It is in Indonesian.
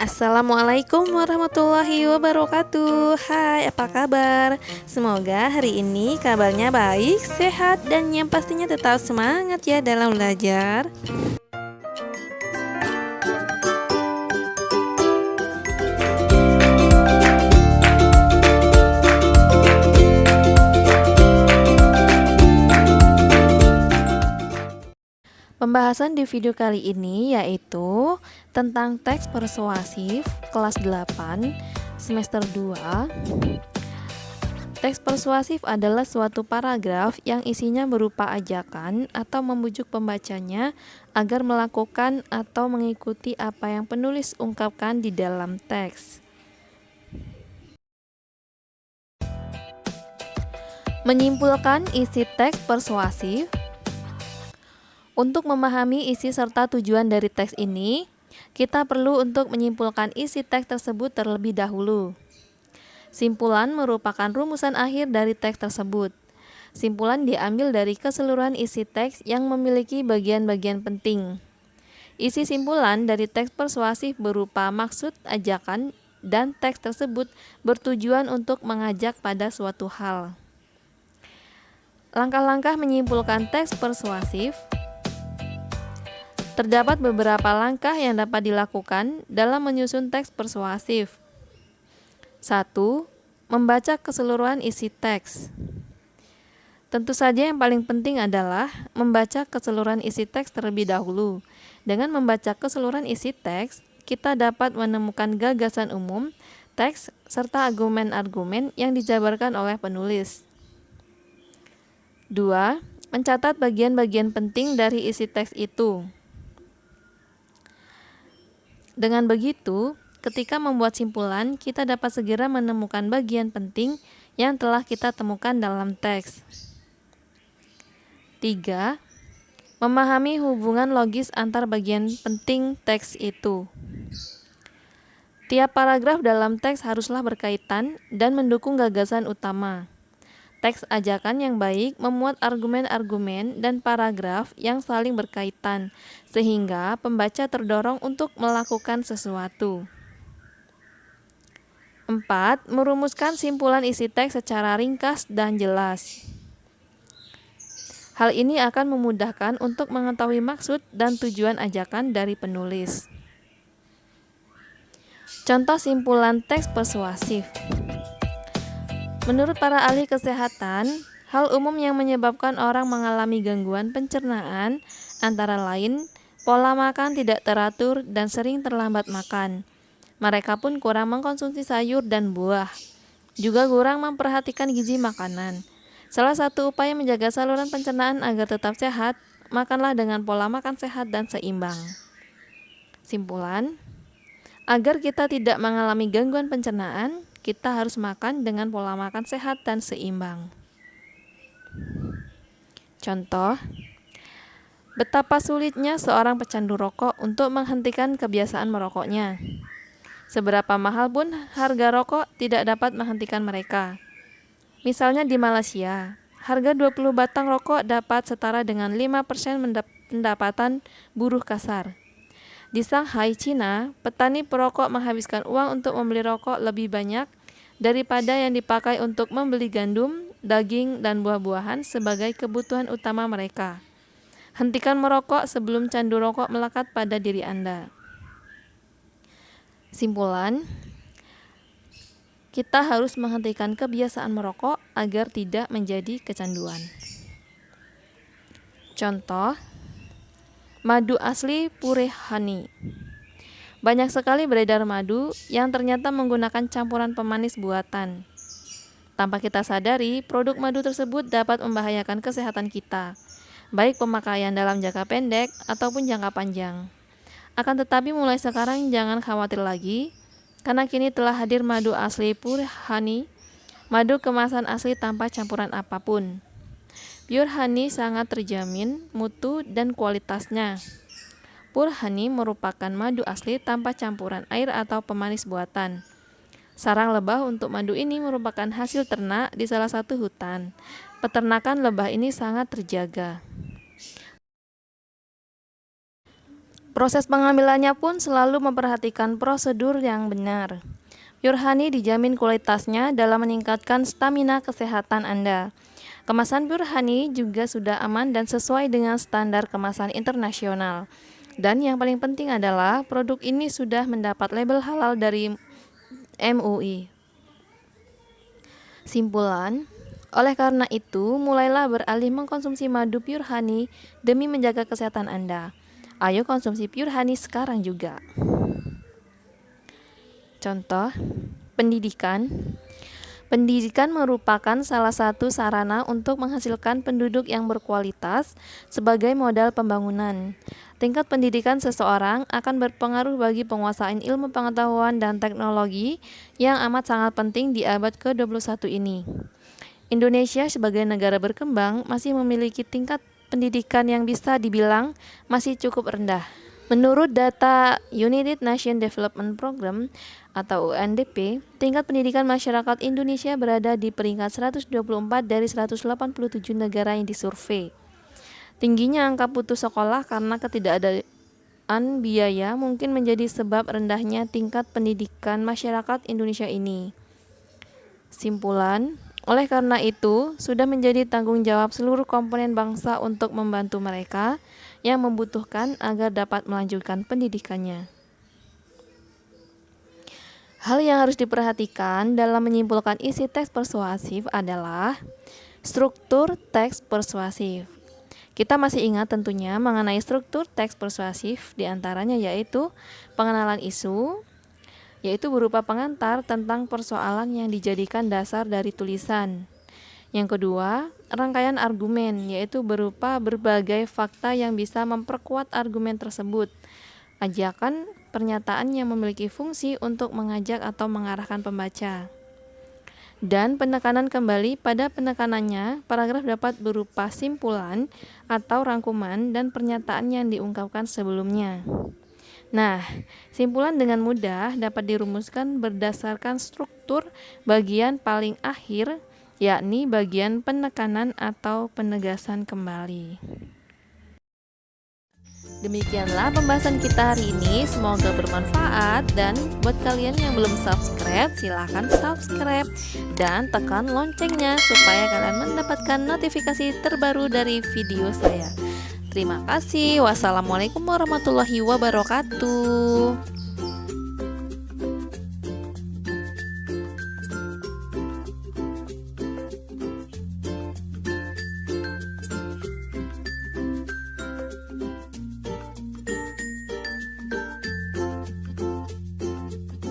Assalamualaikum warahmatullahi wabarakatuh. Hai, apa kabar? Semoga hari ini kabarnya baik, sehat, dan yang pastinya tetap semangat ya dalam belajar. Pembahasan di video kali ini yaitu tentang teks persuasif kelas 8 semester 2. Teks persuasif adalah suatu paragraf yang isinya berupa ajakan atau membujuk pembacanya agar melakukan atau mengikuti apa yang penulis ungkapkan di dalam teks. Menyimpulkan isi teks persuasif. Untuk memahami isi serta tujuan dari teks ini, kita perlu untuk menyimpulkan isi teks tersebut terlebih dahulu. Simpulan merupakan rumusan akhir dari teks tersebut. Simpulan diambil dari keseluruhan isi teks yang memiliki bagian-bagian penting. Isi simpulan dari teks persuasif berupa maksud, ajakan, dan teks tersebut bertujuan untuk mengajak pada suatu hal. Langkah-langkah menyimpulkan teks persuasif. Terdapat beberapa langkah yang dapat dilakukan dalam menyusun teks persuasif. 1. Membaca keseluruhan isi teks. Tentu saja yang paling penting adalah membaca keseluruhan isi teks terlebih dahulu. Dengan membaca keseluruhan isi teks, kita dapat menemukan gagasan umum teks serta argumen-argumen yang dijabarkan oleh penulis. 2. Mencatat bagian-bagian penting dari isi teks itu. Dengan begitu, ketika membuat simpulan, kita dapat segera menemukan bagian penting yang telah kita temukan dalam teks. 3. Memahami hubungan logis antar bagian penting teks itu. Tiap paragraf dalam teks haruslah berkaitan dan mendukung gagasan utama. Teks ajakan yang baik memuat argumen-argumen dan paragraf yang saling berkaitan, sehingga pembaca terdorong untuk melakukan sesuatu. 4. Merumuskan simpulan isi teks secara ringkas dan jelas. Hal ini akan memudahkan untuk mengetahui maksud dan tujuan ajakan dari penulis. Contoh simpulan teks persuasif. Menurut para ahli kesehatan, hal umum yang menyebabkan orang mengalami gangguan pencernaan antara lain pola makan tidak teratur dan sering terlambat makan. Mereka pun kurang mengkonsumsi sayur dan buah, juga kurang memperhatikan gizi makanan. Salah satu upaya menjaga saluran pencernaan agar tetap sehat, makanlah dengan pola makan sehat dan seimbang. Simpulan, agar kita tidak mengalami gangguan pencernaan, kita harus makan dengan pola makan sehat dan seimbang. Contoh, betapa sulitnya seorang pecandu rokok untuk menghentikan kebiasaan merokoknya. Seberapa mahal pun harga rokok tidak dapat menghentikan mereka. Misalnya di Malaysia, harga 20 batang rokok dapat setara dengan 5% pendapatan buruh kasar. Di Shanghai, Cina, petani perokok menghabiskan uang untuk membeli rokok lebih banyak daripada yang dipakai untuk membeli gandum, daging, dan buah-buahan sebagai kebutuhan utama mereka. Hentikan merokok sebelum candu rokok melekat pada diri Anda. Simpulan, kita harus menghentikan kebiasaan merokok agar tidak menjadi kecanduan. Contoh, madu asli Pure Honey. Banyak sekali beredar madu yang ternyata menggunakan campuran pemanis buatan. Tanpa kita sadari, produk madu tersebut dapat membahayakan kesehatan kita, baik pemakaian dalam jangka pendek ataupun jangka panjang. Akan tetapi mulai sekarang jangan khawatir lagi, karena kini telah hadir madu asli Pure Honey, madu kemasan asli tanpa campuran apapun. Pure Honey sangat terjamin mutu dan kualitasnya. Pure Honey merupakan madu asli tanpa campuran air atau pemanis buatan. Sarang lebah untuk madu ini merupakan hasil ternak di salah satu hutan. Peternakan lebah ini sangat terjaga. Proses pengambilannya pun selalu memperhatikan prosedur yang benar. Pure Honey dijamin kualitasnya dalam meningkatkan stamina kesehatan Anda. Kemasan Pure Honey juga sudah aman dan sesuai dengan standar kemasan internasional. Dan yang paling penting adalah produk ini sudah mendapat label halal dari MUI. Simpulan, oleh karena itu, mulailah beralih mengkonsumsi madu Pure Honey demi menjaga kesehatan Anda. Ayo konsumsi Pure Honey sekarang juga. Contoh, pendidikan. Pendidikan merupakan salah satu sarana untuk menghasilkan penduduk yang berkualitas sebagai modal pembangunan. Tingkat pendidikan seseorang akan berpengaruh bagi penguasaan ilmu pengetahuan dan teknologi yang amat sangat penting di abad ke-21 ini. Indonesia sebagai negara berkembang masih memiliki tingkat pendidikan yang bisa dibilang masih cukup rendah. Menurut data United Nations Development Program atau UNDP, tingkat pendidikan masyarakat Indonesia berada di peringkat 124 dari 187 negara yang disurvei. Tingginya angka putus sekolah karena ketidakadaan biaya mungkin menjadi sebab rendahnya tingkat pendidikan masyarakat Indonesia ini. Simpulan, oleh karena itu, sudah menjadi tanggung jawab seluruh komponen bangsa untuk membantu mereka yang membutuhkan agar dapat melanjutkan pendidikannya. Hal yang harus diperhatikan dalam menyimpulkan isi teks persuasif adalah struktur teks persuasif. Kita masih ingat tentunya mengenai struktur teks persuasif, diantaranya yaitu pengenalan isu, yaitu berupa pengantar tentang persoalan yang dijadikan dasar dari tulisan. Yang kedua, rangkaian argumen, yaitu berupa berbagai fakta yang bisa memperkuat argumen tersebut. Ajakan pernyataan yang memiliki fungsi untuk mengajak atau mengarahkan pembaca. Dan penekanan kembali pada penekanannya, paragraf dapat berupa simpulan atau rangkuman dan pernyataan yang diungkapkan sebelumnya. Nah, simpulan dengan mudah dapat dirumuskan berdasarkan struktur bagian paling akhir, yakni bagian penekanan atau penegasan kembali. Demikianlah pembahasan kita hari ini, semoga bermanfaat, dan buat kalian yang belum subscribe, silahkan subscribe dan tekan loncengnya supaya kalian mendapatkan notifikasi terbaru dari video saya. Terima kasih. Wassalamualaikum warahmatullahi wabarakatuh.